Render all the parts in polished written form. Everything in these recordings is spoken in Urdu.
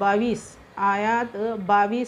22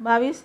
22,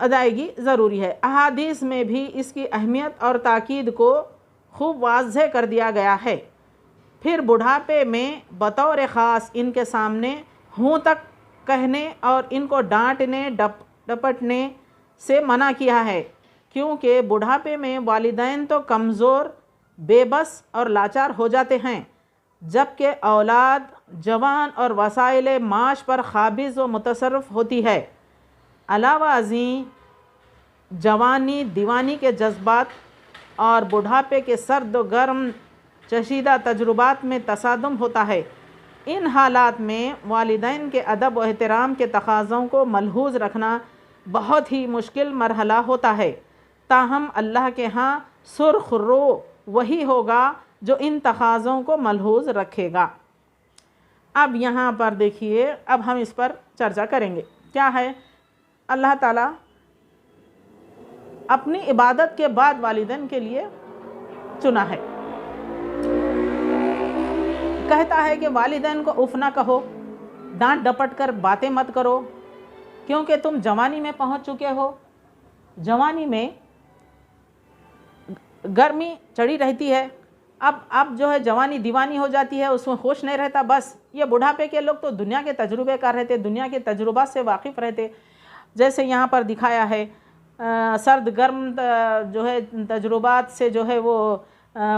ادائیگی ضروری ہے۔ احادیث میں بھی اس کی اہمیت اور تاکید کو خوب واضح کر دیا گیا ہے۔ پھر بڑھاپے میں بطور خاص ان کے سامنے ہوں تک کہنے اور ان کو ڈانٹنے ڈپٹنے سے منع کیا ہے، کیونکہ بڑھاپے میں والدین تو کمزور، بے بس اور لاچار ہو جاتے ہیں، جبکہ اولاد جوان اور وسائل معاش پر قابض و متصرف ہوتی ہے۔ علاوہ ازیں جوانی دیوانی کے جذبات اور بڑھاپے کے سرد و گرم چشیدہ تجربات میں تصادم ہوتا ہے۔ ان حالات میں والدین کے ادب و احترام کے تقاضوں کو ملحوظ رکھنا بہت ہی مشکل مرحلہ ہوتا ہے، تاہم اللہ کے ہاں سرخ رو وہی ہوگا جو ان تقاضوں کو ملحوظ رکھے گا۔ اب یہاں پر دیکھیے، اب ہم اس پر چرچا کریں گے۔ کیا ہے؟ اللہ تعالیٰ اپنی عبادت کے بعد والدین کے لیے چنا ہے۔ کہتا ہے کہ والدین کو اف نہ کہو، ڈانٹ ڈپٹ کر باتیں مت کرو، کیونکہ تم جوانی میں پہنچ چکے ہو۔ جوانی میں گرمی چڑھی رہتی ہے، اب جو ہے جوانی دیوانی ہو جاتی ہے، اس میں ہوش نہیں رہتا۔ بس یہ بڑھاپے کے لوگ تو دنیا کے تجربے کار رہتے، دنیا کے تجربات سے واقف رہتے، جیسے یہاں پر دکھایا ہے سرد گرم جو ہے تجربات سے جو ہے وہ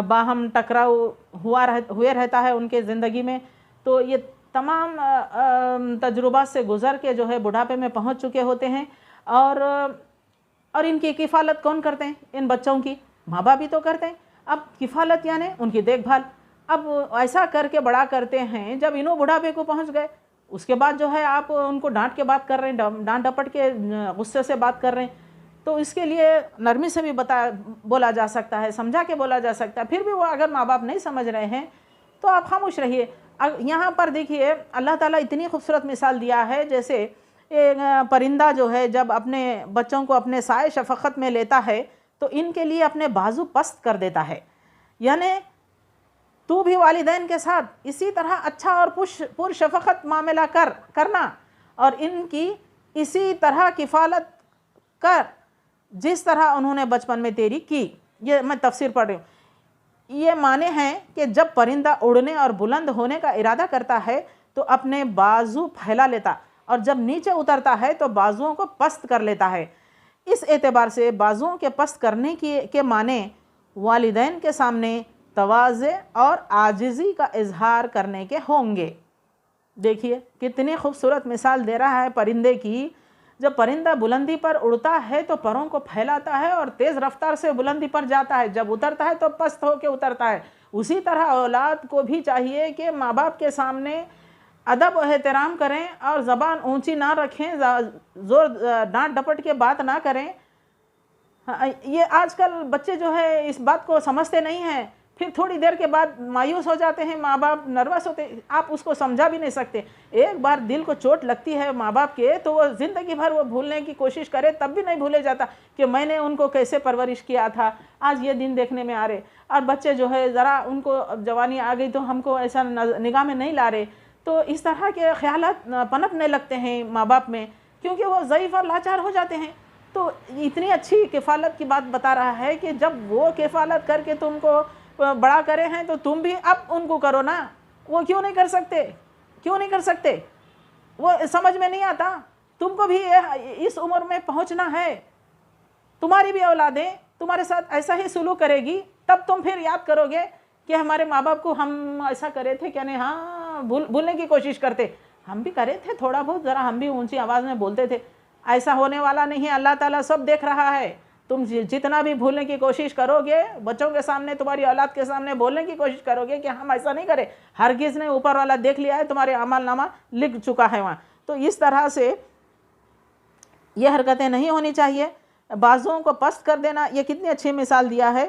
باہم ٹکراؤ ہوئے رہتا ہے ان کے زندگی میں۔ تو یہ تمام تجربات سے گزر کے جو ہے بڑھاپے میں پہنچ چکے ہوتے ہیں، اور ان کی کفالت کون کرتے ہیں؟ ان بچوں کی ماں باپ ہی تو کرتے ہیں۔ اب کفالت یعنی ان کی دیکھ بھال، اب ایسا کر کے بڑا کرتے ہیں، جب انہوں بڑھاپے کو پہنچ گئے اس کے بعد جو ہے آپ ان کو ڈانٹ کے بات کر رہے ہیں، ڈانٹ ڈپٹ کے غصے سے بات کر رہے ہیں، تو اس کے لیے نرمی سے بھی بولا جا سکتا ہے، سمجھا کے بولا جا سکتا ہے۔ پھر بھی وہ اگر ماں باپ نہیں سمجھ رہے ہیں تو آپ خاموش رہیے۔ یہاں پر دیکھیے اللہ تعالیٰ اتنی خوبصورت مثال دیا ہے، جیسے ایک پرندہ جو ہے جب اپنے بچوں کو اپنے سائے شفقت میں لیتا ہے تو ان کے لیے اپنے بازو پست کر دیتا ہے۔ یعنی تو بھی والدین کے ساتھ اسی طرح اچھا اور پر شفقت معاملہ کرنا، اور ان کی اسی طرح کفالت کر جس طرح انہوں نے بچپن میں تیری کی۔ یہ میں تفسیر پڑھ رہی ہوں۔ یہ معنی ہیں کہ جب پرندہ اڑنے اور بلند ہونے کا ارادہ کرتا ہے تو اپنے بازو پھیلا لیتا، اور جب نیچے اترتا ہے تو بازوؤں کو پست کر لیتا ہے۔ اس اعتبار سے بازوؤں کے پست کرنے کے معنی والدین کے سامنے تواضع اور عاجزی کا اظہار کرنے کے ہوں گے۔ دیکھیے کتنی خوبصورت مثال دے رہا ہے پرندے کی۔ جب پرندہ بلندی پر اڑتا ہے تو پروں کو پھیلاتا ہے اور تیز رفتار سے بلندی پر جاتا ہے، جب اترتا ہے تو پست ہو کے اترتا ہے۔ اسی طرح اولاد کو بھی چاہیے کہ ماں باپ کے سامنے ادب و احترام کریں اور زبان اونچی نہ رکھیں، زور ڈانٹ ڈپٹ کے بات نہ کریں۔ یہ آج کل بچے جو ہے اس بات کو سمجھتے نہیں ہیں، پھر تھوڑی دیر کے بعد مایوس ہو جاتے ہیں، ماں باپ نروس ہوتے ہیں، آپ اس کو سمجھا بھی نہیں سکتے۔ ایک بار دل کو چوٹ لگتی ہے ماں باپ کے تو وہ زندگی بھر وہ بھولنے کی کوشش کرے تب بھی نہیں بھولے جاتا کہ میں نے ان کو کیسے پرورش کیا تھا، آج یہ دن دیکھنے میں آ رہے۔ اور بچے جو ہے ذرا ان کو جوانی آ گئی تو ہم کو ایسا نگاہ میں نہیں لا رہے، تو اس طرح کے خیالات پنپنے لگتے ہیں ماں باپ میں، کیونکہ وہ ضعیف اور لاچار ہو جاتے ہیں۔ تو اتنی اچھی کفالت کی بات بتا رہا ہے کہ جب وہ کفالت کر کے تم کو بڑا کرے ہیں تو تم بھی اب ان کو کرو نا۔ وہ کیوں نہیں کر سکتے؟ کیوں نہیں کر سکتے؟ وہ سمجھ میں نہیں آتا؟ تم کو بھی اس عمر میں پہنچنا ہے، تمہاری بھی اولادیں تمہارے ساتھ ایسا ہی سلوک کرے گی، تب تم پھر یاد کرو گے کہ ہمارے ماں باپ کو ہم ایسا کرے تھے کیا نہیں۔ ہاں بھولنے کی کوشش کرتے، ہم بھی کرے تھے تھوڑا بہت، ذرا ہم بھی اونچی آواز میں بولتے تھے۔ ایسا ہونے والا نہیں ہے، اللہ تعالیٰ سب دیکھ رہا ہے۔ تم جتنا بھی بھولنے کی کوشش کرو گے، بچوں کے سامنے تمہاری اولاد کے سامنے بولنے کی کوشش کرو گے کہ ہم ایسا نہیں کرے، ہرگز نے اوپر والا دیکھ لیا ہے، تمہارے اعمال نامہ لکھ چکا ہے وہاں۔ تو اس طرح سے یہ حرکتیں نہیں ہونی چاہیے۔ بازوؤں کو پست کر دینا، یہ کتنی اچھی مثال دیا ہے۔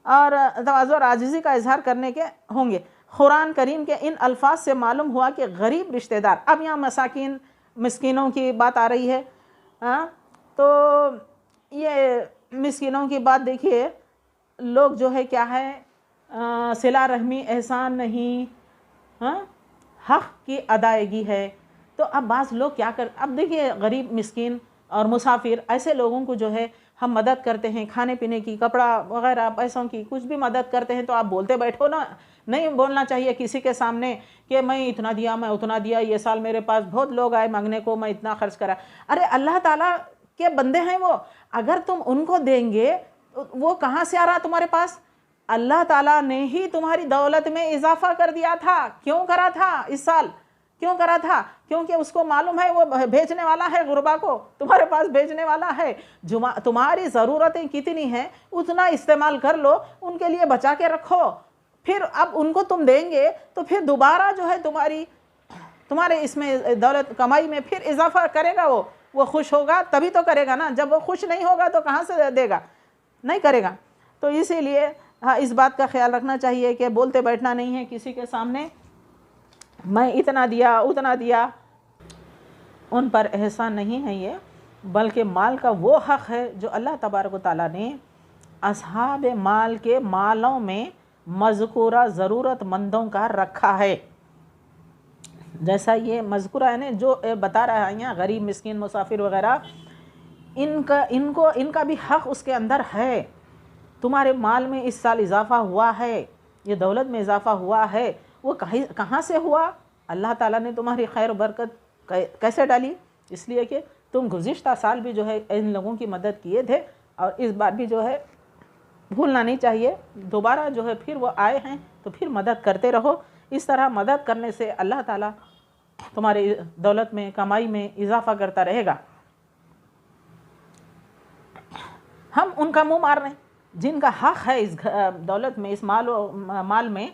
اور تواضع اور عاجزی کا اظہار کرنے کے ہوں گے۔ قرآن کریم کے ان الفاظ سے معلوم ہوا کہ غریب رشتہ دار، اب یہاں مساکین مسکینوں کی بات آ رہی ہے، تو یہ مسکینوں کی بات دیکھیے، لوگ جو ہے کیا ہے صلہ رحمی احسان نہیں، حق کی ادائیگی ہے۔ تو اب بعض لوگ کیا اب دیکھیے غریب مسکین اور مسافر ایسے لوگوں کو جو ہے ہم مدد کرتے ہیں، کھانے پینے کی، کپڑا وغیرہ، پیسوں کی کچھ بھی مدد کرتے ہیں، تو آپ بولتے بیٹھو نا، نہیں بولنا چاہیے کسی کے سامنے کہ میں اتنا دیا، میں اتنا دیا، یہ سال میرے پاس بہت لوگ آئے مانگنے کو، میں اتنا خرچ کرا۔ ارے اللہ تعالیٰ کے بندے ہیں وہ، اگر تم ان کو دیں گے وہ کہاں سے آ رہا تمہارے پاس؟ اللہ تعالیٰ نے ہی تمہاری دولت میں اضافہ کر دیا تھا۔ کیوں کرا تھا اس سال؟ کیوں کرا تھا؟ کیونکہ اس کو معلوم ہے وہ بھیجنے والا ہے غربا کو، تمہارے پاس بھیجنے والا ہے۔ تمہاری ضرورتیں کتنی ہیں اتنا استعمال کر لو، ان کے لیے بچا کے رکھو، پھر اب ان کو تم دیں گے تو پھر دوبارہ جو ہے تمہارے اس میں دولت کمائی میں پھر اضافہ کرے گا۔ وہ خوش ہوگا تبھی تو کرے گا نا، جب وہ خوش نہیں ہوگا تو کہاں سے دے گا؟ نہیں کرے گا۔ تو اسی لیے اس بات کا خیال رکھنا چاہیے کہ بولتے بیٹھنا نہیں ہے کسی کے سامنے، میں اتنا دیا اتنا دیا۔ ان پر احسان نہیں ہے یہ، بلکہ مال کا وہ حق ہے جو اللہ تبارک و تعالیٰ نے اصحاب مال کے مالوں میں مذکورہ ضرورت مندوں کا رکھا ہے۔ جیسا یہ مذکورہ یعنی جو بتا رہا ہے یہاں غریب مسکین مسافر وغیرہ، ان کا بھی حق اس کے اندر ہے۔ تمہارے مال میں اس سال اضافہ ہوا ہے، یہ دولت میں اضافہ ہوا ہے، وہ کہاں سے ہوا؟ اللہ تعالیٰ نے تمہاری خیر و برکت کیسے ڈالی؟ اس لیے کہ تم گزشتہ سال بھی جو ہے ان لوگوں کی مدد کیے تھے، اور اس بار بھی جو ہے بھولنا نہیں چاہیے، دوبارہ جو ہے پھر وہ آئے ہیں تو پھر مدد کرتے رہو۔ اس طرح مدد کرنے سے اللہ تعالیٰ تمہاری دولت میں کمائی میں اضافہ کرتا رہے گا۔ ہم ان کا منہ مار رہے ہیں جن کا حق ہے اس دولت میں، اس مال میں،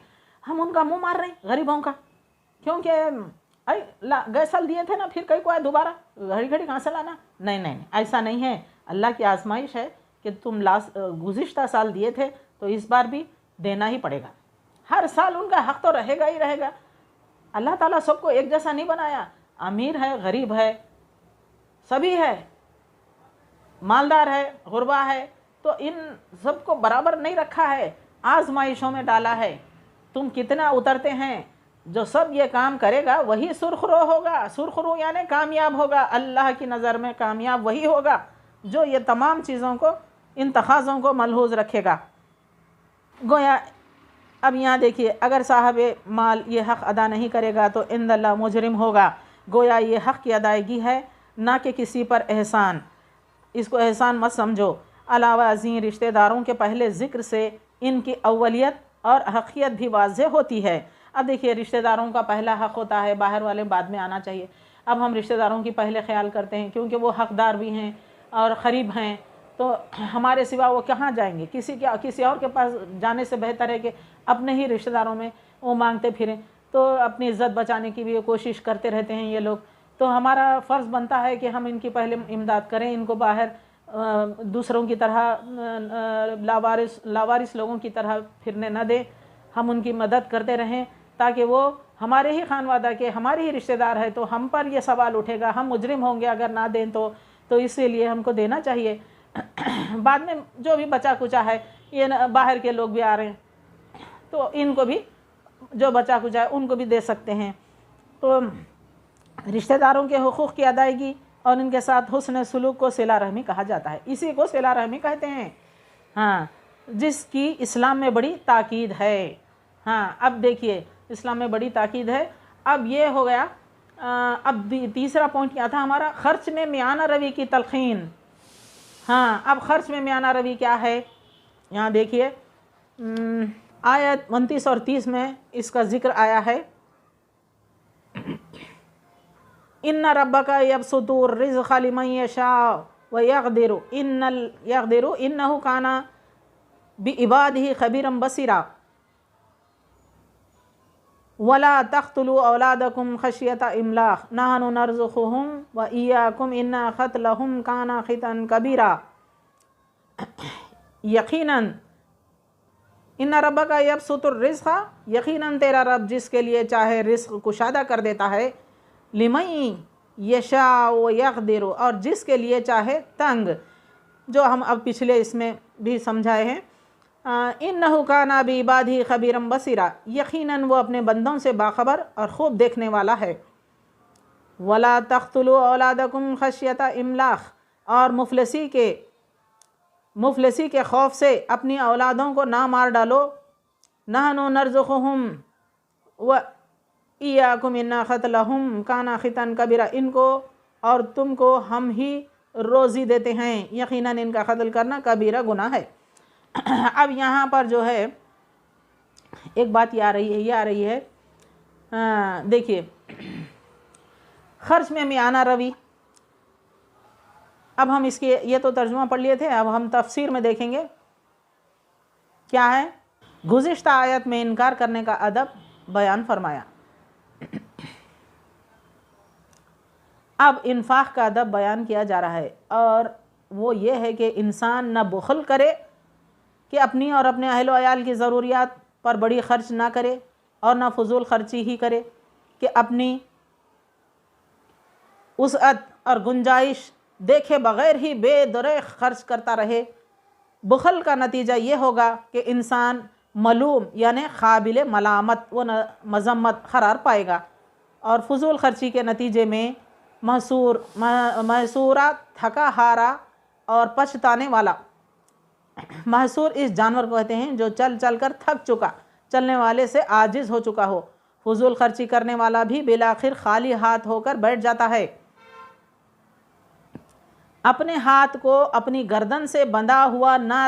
ہم ان کا منہ مار رہے ہیں غریبوں کا، کیونکہ گئے سال دیے تھے نا، پھر کئی کو آئے دوبارہ، گھڑی گھڑی کہاں سے لانا؟ نہیں، ایسا نہیں ہے۔ اللہ کی آزمائش ہے کہ تم گزشتہ سال دیے تھے تو اس بار بھی دینا ہی پڑے گا۔ ہر سال ان کا حق تو رہے گا ہی رہے گا۔ اللہ تعالیٰ سب کو ایک جیسا نہیں بنایا، امیر ہے، غریب ہے، سبھی ہے، مالدار ہے، غربا ہے، تو ان سب کو برابر نہیں رکھا ہے، آزمائشوں میں ڈالا ہے۔ تم کتنا اترتے ہیں، جو سب یہ کام کرے گا وہی سرخرو ہوگا۔ سرخرو یعنی کامیاب ہوگا، اللہ کی نظر میں کامیاب وہی ہوگا جو یہ تمام چیزوں کو، ان تقاضوں کو ملحوظ رکھے گا۔ گویا اب یہاں دیکھیے، اگر صاحب مال یہ حق ادا نہیں کرے گا تو عند اللہ مجرم ہوگا۔ گویا یہ حق کی ادائیگی ہے، نہ کہ کسی پر احسان۔ اس کو احسان مت سمجھو۔ علاوہ ازیں رشتہ داروں کے پہلے ذکر سے ان کی اولیت اور حقیت بھی واضح ہوتی ہے۔ اب دیکھیے، رشتہ داروں کا پہلا حق ہوتا ہے، باہر والے بعد میں آنا چاہیے۔ اب ہم رشتہ داروں کی پہلے خیال کرتے ہیں کیونکہ وہ حقدار بھی ہیں اور قریب ہیں، تو ہمارے سوا وہ کہاں جائیں گے؟ کسی اور کے پاس جانے سے بہتر ہے کہ اپنے ہی رشتہ داروں میں وہ مانگتے پھریں، تو اپنی عزت بچانے کی بھی کوشش کرتے رہتے ہیں یہ لوگ۔ تو ہمارا فرض بنتا ہے کہ ہم ان کی پہلے امداد کریں، ان کو باہر دوسروں کی طرح لاوارث لوگوں کی طرح پھرنے نہ دیں، ہم ان کی مدد کرتے رہیں تاکہ وہ ہمارے ہی خانوادہ کے، ہمارے ہی رشتہ دار ہے، تو ہم پر یہ سوال اٹھے گا، ہم مجرم ہوں گے اگر نہ دیں تو اسی لیے ہم کو دینا چاہیے۔ بعد میں جو بھی بچا کچا ہے، یہ باہر کے لوگ بھی آ رہے ہیں تو ان کو بھی جو بچا کچا ہے ان کو بھی دے سکتے ہیں۔ تو رشتہ داروں کے حقوق کی ادائیگی اور ان کے ساتھ حسن سلوک کو صلہ رحمی کہا جاتا ہے، اسی کو صلہ رحمی کہتے ہیں، ہاں، جس کی اسلام میں بڑی تاکید ہے۔ ہاں، اب دیکھیے اسلام میں بڑی تاکید ہے۔ اب یہ ہو گیا، اب تیسرا پوائنٹ کیا تھا ہمارا؟ خرچ میں میانہ روی کی تلقین۔ ہاں، اب خرچ میں میانہ روی کیا ہے؟ یہاں دیکھیے آیت 29 اور 30 میں اس کا ذکر آیا ہے، ان ربک یبسط الرزق لمن یشاء ویقدر انہ کان بعبادہ خبیرا بصیرا ولا تقتلوا اولادکم خشیۃ املاق نحن نرزقهم وایاکم ان قتلهم کان خطأ کبیرا۔ یقیناً ان ربک یبسط الرزق، یقیناً تیرا رب جس کے لیے چاہے رزق کشادہ کر دیتا ہے، لمن یشاء ویقدر، اور جس کے لیے چاہے تنگ، جو ہم اب پچھلے اس میں بھی سمجھائے ہیں۔ انہ کان بعبادہ خبیرا بصیرا، یقیناً وہ اپنے بندوں سے باخبر اور خوب دیکھنے والا ہے۔ ولا تقتلوا اولادکم خشیۃ املاق، اور مفلسی کے خوف سے اپنی اولادوں کو نہ مار ڈالو. نحن نرزقہم وإیاکم ان قتلہم کان خطأ کبیرہ، ان کو اور تم کو ہم ہی روزی دیتے ہیں، یقیناً ان کا قتل کرنا کبیرہ گناہ ہے. اب یہاں پر جو ہے ایک بات یہ آ رہی ہے دیکھیے، خرچ میں میانہ روی. اب ہم اس کے یہ تو ترجمہ پڑھ لیے تھے، اب ہم تفسیر میں دیکھیں گے کیا ہے. گزشتہ آیت میں انکار کرنے کا ادب بیان فرمایا، اب انفاق کا ادب بیان کیا جا رہا ہے، اور وہ یہ ہے کہ انسان نہ بخل کرے کہ اپنی اور اپنے اہل و عیال کی ضروریات پر بڑی خرچ نہ کرے، اور نہ فضول خرچی ہی کرے کہ اپنی وسعت اور گنجائش دیکھے بغیر ہی بے دریغ خرچ کرتا رہے. بخل کا نتیجہ یہ ہوگا کہ انسان ملوم یعنی قابل ملامت و مذمت قرار پائے گا، اور فضول خرچی کے نتیجے میں محصورہ، تھکا ہارا اور پچھتانے والا. محصور اس جانور کو کہتے ہیں جو چل چل کر تھک چکا، چلنے والے سے عاجز ہو چکا ہو. فضول خرچی کرنے والا بھی بالآخر خالی ہاتھ ہو کر بیٹھ جاتا ہے. اپنے ہاتھ کو اپنی گردن سے بندھا ہوا نہ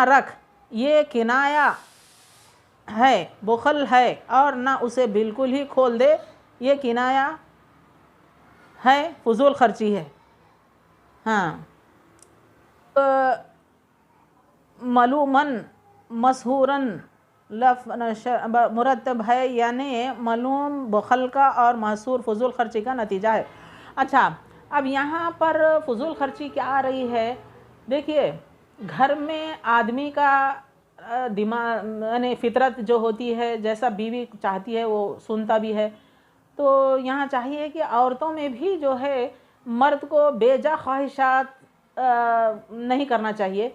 رکھ، یہ کنایہ ہے، بخل ہے، اور نہ اسے بالکل ہی کھول دے، یہ کنایہ ہے، فضول خرچی ہے. ہاں، ملومن مسحورن مرتب ہے، یعنی ملوم بخل کا اور محصور فضول خرچی کا نتیجہ ہے. اچھا، اب یہاں پر فضول خرچی کیا آ رہی ہے؟ دیکھیے، گھر میں آدمی کا دماغ یعنی فطرت جو ہوتی ہے، جیسا بیوی چاہتی ہے وہ سنتا بھی ہے. تو یہاں چاہیے کہ عورتوں میں بھی جو ہے مرد کو بے جا خواہشات نہیں کرنا چاہیے.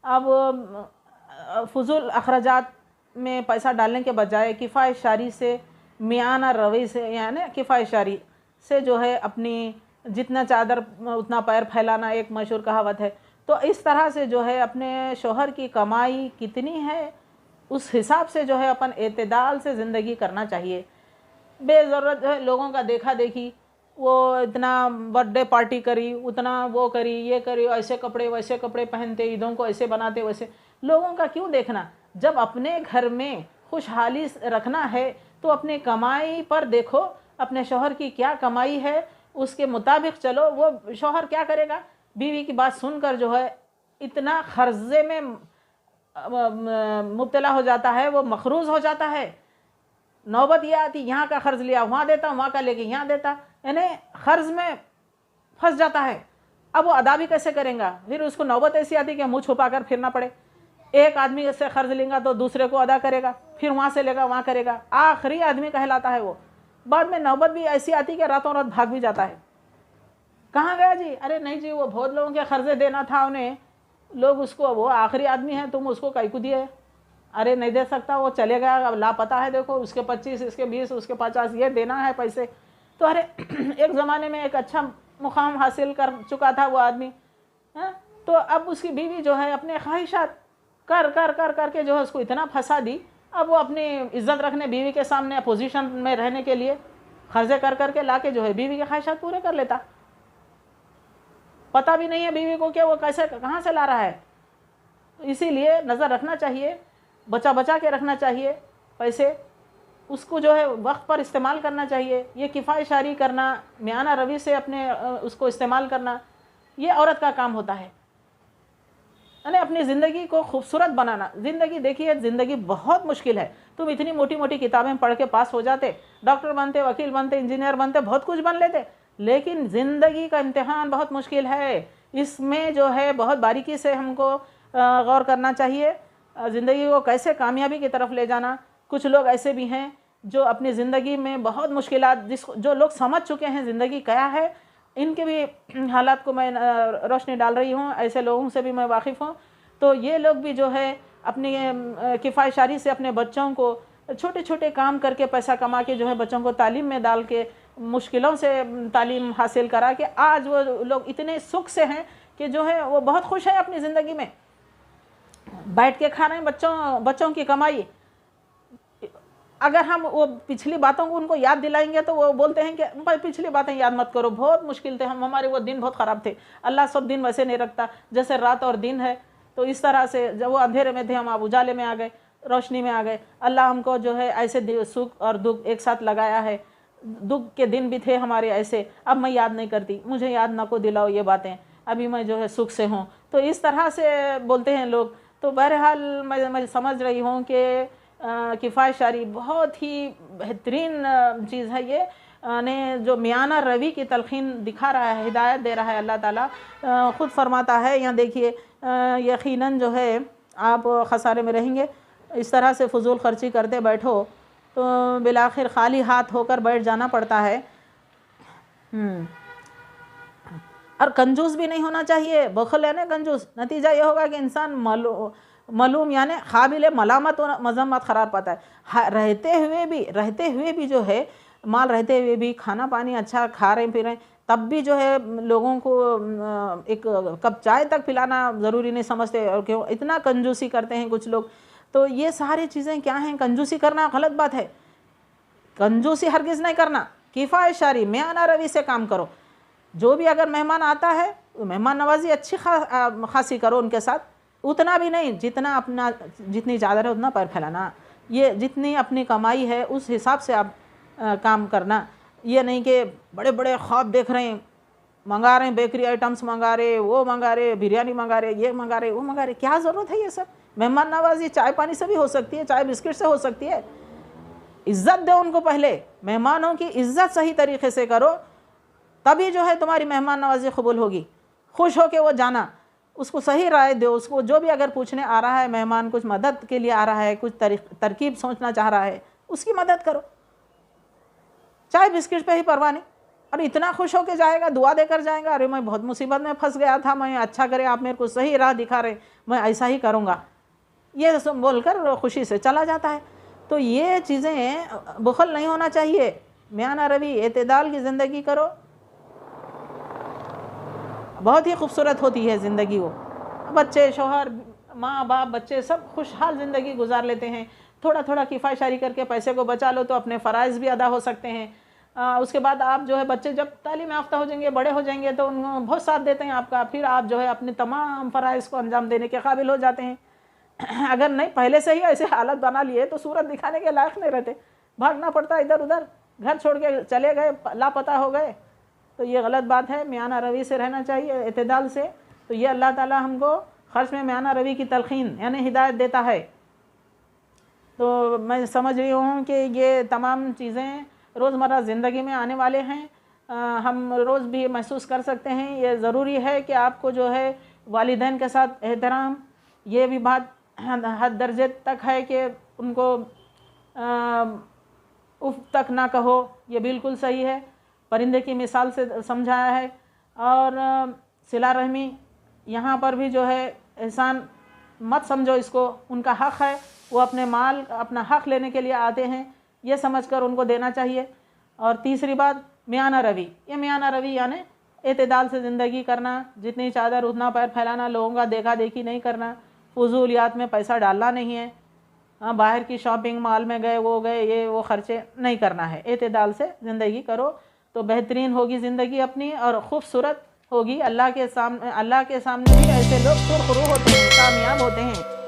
اب فضول اخراجات میں پیسہ ڈالنے کے بجائے کفایت شاری سے، میانہ روی سے، یعنی کفایت شاری سے جو ہے اپنی جتنا چادر اتنا پیر پھیلانا ایک مشہور کہاوت ہے. تو اس طرح سے جو ہے اپنے شوہر کی کمائی کتنی ہے اس حساب سے جو ہے اپن اعتدال سے زندگی کرنا چاہیے. بے ضرورت جو ہے لوگوں کا دیکھا دیکھی، وہ اتنا برتھ ڈے پارٹی کری، اتنا وہ کری، یہ کری، ایسے کپڑے ویسے کپڑے پہنتے، عیدوں کو ایسے بناتے ویسے. لوگوں کا کیوں دیکھنا؟ جب اپنے گھر میں خوشحالی رکھنا ہے تو اپنے کمائی پر دیکھو، اپنے شوہر کی کیا کمائی ہے اس کے مطابق چلو. وہ شوہر کیا کرے گا؟ بیوی کی بات سن کر جو ہے اتنا قرضے میں مبتلا ہو جاتا ہے، وہ مقروض ہو جاتا ہے. نوبت یہ آتی، یہاں کا قرض لیا وہاں دیتا، وہاں کا لے کے یہاں دیتا، یعنی قرض میں پھنس جاتا ہے. اب وہ ادا بھی کیسے کریں گا؟ پھر اس کو نوبت ایسی آتی کہ منہ چھپا کر پھرنا پڑے. ایک آدمی سے قرض لیں گا تو دوسرے کو ادا کرے گا، پھر وہاں سے لے گا وہاں کرے گا، آخری آدمی کہلاتا ہے وہ. بعد میں نوبت بھی ایسی آتی کہ راتوں رات بھاگ بھی جاتا ہے. کہاں گیا جی؟ ارے نہیں جی، وہ بہت لوگوں کے قرضے دینا تھا انہیں، لوگ اس کو، وہ آخری آدمی ہے، تم اس کو کائی کو دیے؟ ارے نہیں دے سکتا، وہ چلے گیا، اب لاپتہ ہے، دیکھو اس کے 25، اس کے 20، اس کے 50 یہ دینا ہے پیسے. تو ارے ایک زمانے میں ایک اچھا مقام حاصل کر چکا تھا وہ آدمی، تو اب اس کی بیوی جو ہے اپنے خواہشات کر کر کر کر کے جو ہے اس کو اتنا پھنسا دی. اب وہ اپنی عزت رکھنے، بیوی کے سامنے اپوزیشن میں رہنے کے لیے قرضے کر کر کے لا کے جو ہے بیوی کے خواہشات پورے کر لیتا. پتہ بھی نہیں ہے بیوی کو کہ وہ کیسے کہاں سے لا رہا ہے. اسی لیے نظر رکھنا چاہیے، بچا کے رکھنا چاہیے پیسے، اس کو جو ہے وقت پر استعمال کرنا چاہیے. یہ کفایت شاری کرنا، میانہ روی سے اپنے اس کو استعمال کرنا، یہ عورت کا کام ہوتا ہے. یعنی اپنی زندگی کو خوبصورت بنانا. زندگی دیکھیے، زندگی بہت مشکل ہے. تم اتنی موٹی موٹی کتابیں پڑھ کے پاس ہو جاتے، ڈاکٹر بنتے، وکیل بنتے، انجینئر بنتے، بہت کچھ بن لیتے، لیکن زندگی کا امتحان بہت مشکل ہے. اس میں جو ہے بہت باریکی سے ہم کو غور کرنا چاہیے، زندگی کو کیسے کامیابی کی طرف لے جانا. کچھ لوگ ایسے بھی ہیں جو اپنی زندگی میں بہت مشکلات، جو لوگ سمجھ چکے ہیں زندگی کیا ہے، ان کے بھی حالات کو میں روشنی ڈال رہی ہوں، ایسے لوگوں سے بھی میں واقف ہوں. تو یہ لوگ بھی جو ہے اپنی کفایت شاری سے اپنے بچوں کو چھوٹے چھوٹے کام کر کے پیسہ کما کے جو ہے بچوں کو تعلیم میں ڈال کے مشکلوں سے تعلیم حاصل کرا کہ آج وہ لوگ اتنے سکھ سے ہیں کہ جو ہے وہ بہت خوش ہیں اپنی زندگی میں، بیٹھ کے کھا رہے ہیں بچوں کی کمائی۔ اگر ہم وہ پچھلی باتوں کو ان کو یاد دلائیں گے تو وہ بولتے ہیں کہ بھائی پچھلی باتیں یاد مت کرو، بہت مشکل تھے، ہمارے وہ دن بہت خراب تھے، اللہ سب دن ویسے نہیں رکھتا، جیسے رات اور دن ہے تو اس طرح سے جب وہ اندھیرے میں تھے ہم اب اجالے میں آ گئے، روشنی میں آ گئے۔ اللہ ہم کو جو ہے ایسے سکھ اور دکھ ایک ساتھ لگایا ہے، دکھ کے دن بھی تھے ہمارے ایسے، اب میں یاد نہیں کرتی، مجھے یاد نہ کو دلاؤ یہ باتیں، ابھی میں جو ہے سکھ سے ہوں۔ تو اس طرح سے بولتے ہیں لوگ۔ تو بہرحال میں سمجھ رہی ہوں کہ کفایت شعری بہت ہی بہترین چیز ہے، یہ نے جو میانہ روی کی تلقین دکھا رہا ہے، ہدایت دے رہا ہے اللہ تعالیٰ، خود فرماتا ہے یہاں دیکھیے یقیناً جو ہے آپ خسارے میں رہیں گے، اس طرح سے فضول خرچی کرتے بیٹھو تو بالآخر خالی ہاتھ ہو کر بیٹھ جانا پڑتا ہے۔ اور کنجوس بھی نہیں ہونا چاہیے، بخل یعنی کنجوس، نتیجہ یہ ہوگا کہ انسان ملوم یعنی قابل ملامت و مذمت قرار پاتا ہے، رہتے ہوئے بھی جو ہے مال رہتے ہوئے بھی کھانا پانی اچھا کھا رہے پی رہے تب بھی جو ہے لوگوں کو ایک کپ چائے تک پلانا ضروری نہیں سمجھتے، اور کیوں اتنا کنجوسی کرتے ہیں کچھ لوگ۔ تو یہ ساری چیزیں کیا ہیں؟ کنجوسی کرنا غلط بات ہے، کنجوسی ہرگز نہیں کرنا، کفایت شعری میانہ روی سے کام کرو۔ جو بھی اگر مہمان آتا ہے مہمان نوازی اچھی خاصی کرو ان کے ساتھ، اتنا بھی نہیں جتنا جتنی چادر ہے اتنا پیر پھیلانا، یہ جتنی اپنی کمائی ہے اس حساب سے آپ کام کرنا، یہ نہیں کہ بڑے بڑے خواب دیکھ رہے ہیں، منگا رہے ہیں بیکری آئٹمس، منگا رہے وہ منگا رہے بریانی منگا رہے یہ منگا رہے وہ منگا رہے، کیا ضرورت ہے یہ سب؟ مہمان نوازی چائے پانی سے بھی ہو سکتی ہے، چائے بسکٹ سے ہو سکتی ہے، عزت دو ان کو، پہلے مہمانوں کی عزت صحیح طریقے سے کرو، تبھی جو ہے تمہاری مہمان نوازی قبول ہوگی، خوش ہو کے وہ جانا، اس کو صحیح رائے دو، اس کو جو بھی اگر پوچھنے آ رہا ہے مہمان، کچھ مدد کے لیے آ رہا ہے، کچھ ترکیب سوچنا چاہ رہا ہے، اس کی مدد کرو، چائے بسکٹ پہ ہی پرواہ نہیں، اور اتنا خوش ہو کے جائے گا، دعا دے کر جائے گا، ارے میں بہت مصیبت میں پھنس گیا تھا، میں اچھا کرے آپ میرے کو صحیح راہ دکھا رہے، میں ایسا ہی کروں گا، یہ سب بول کر خوشی سے چلا جاتا ہے۔ تو یہ چیزیں بخل نہیں ہونا چاہیے، میانہ روی اعتدال کی زندگی کرو، بہت ہی خوبصورت ہوتی ہے زندگی، وہ بچے شوہر ماں باپ بچے سب خوشحال زندگی گزار لیتے ہیں، تھوڑا تھوڑا کفایت شعری کر کے پیسے کو بچا لو تو اپنے فرائض بھی ادا ہو سکتے ہیں۔ اس کے بعد آپ جو ہے بچے جب تعلیم یافتہ ہو جائیں گے، بڑے ہو جائیں گے تو ان بہت ساتھ دیتے ہیں آپ کا، پھر آپ جو ہے اپنے تمام فرائض کو انجام دینے کے قابل ہو جاتے ہیں۔ اگر نہیں پہلے سے ہی ایسے حالت بنا لیے تو صورت دکھانے کے لائق نہیں رہتے، بھاگنا پڑتا ادھر ادھر، گھر چھوڑ کے چلے گئے، لاپتہ ہو گئے، تو یہ غلط بات ہے، میانہ روی سے رہنا چاہیے، اعتدال سے۔ تو یہ اللہ تعالیٰ ہم کو خرچ میں میانہ روی کی تلقین یعنی ہدایت دیتا ہے۔ تو میں سمجھ رہی ہوں کہ یہ تمام چیزیں روزمرہ زندگی میں آنے والے ہیں، ہم روز بھی محسوس کر سکتے ہیں۔ یہ ضروری ہے کہ آپ کو جو ہے والدین کے ساتھ احترام، یہ بھی بات حد درجے تک ہے کہ ان کو اف تک نہ کہو، یہ بالکل صحیح ہے، پرندے کی مثال سے سمجھایا ہے۔ اور صلہ رحمی، یہاں پر بھی جو ہے احسان مت سمجھو اس کو، ان کا حق ہے، وہ اپنے مال اپنا حق لینے کے لیے آتے ہیں، یہ سمجھ کر ان کو دینا چاہیے۔ اور تیسری بات میانہ روی، یہ میانہ روی یعنی اعتدال سے زندگی کرنا، جتنی چادر اتنا پیر پھیلانا، لوگوں کا دیکھا دیکھی نہیں کرنا، فضولیات میں پیسہ ڈالنا نہیں ہے، باہر کی شاپنگ مال میں گئے وہ گئے یہ وہ خرچے نہیں کرنا ہے، اعتدال سے زندگی کرو تو بہترین ہوگی زندگی اپنی اور خوبصورت ہوگی۔ اللہ کے سامنے بھی ایسے لوگ سرخرو ہوتے ہیں، کامیاب ہوتے ہیں۔